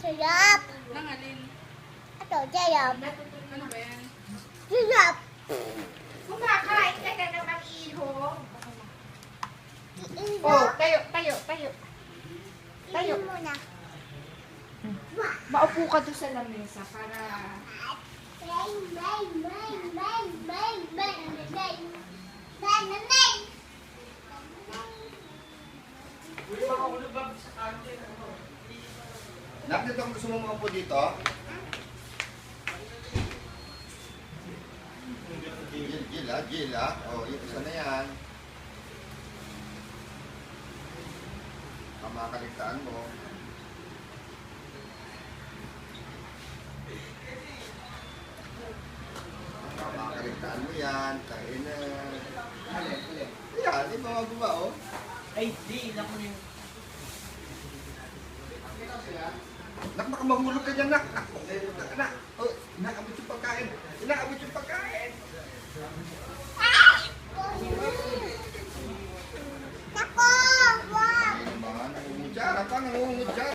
Sarap. Nangalin. Ito, sarap. Ano ba yan? Sarap. Kumakain ka na naman, iho. Iinom. Oh, tayo. Tayo. Iinom muna. Maupo ka doon sa lamesa para... Bang, bang, bang, bang, bang, bang, bang. Bang, bang, bang. Nak, dito ang gusto mo maupo dito? Gil ah. O, isa na yan. Kamakaligtaan mo. Kamakaligtaan mo yan. Kain na. Yan, di ba mababa oh? Ay, di, naku na yung... Nak, baka mahulog ka dyan, nak. Nak. Oh, nak,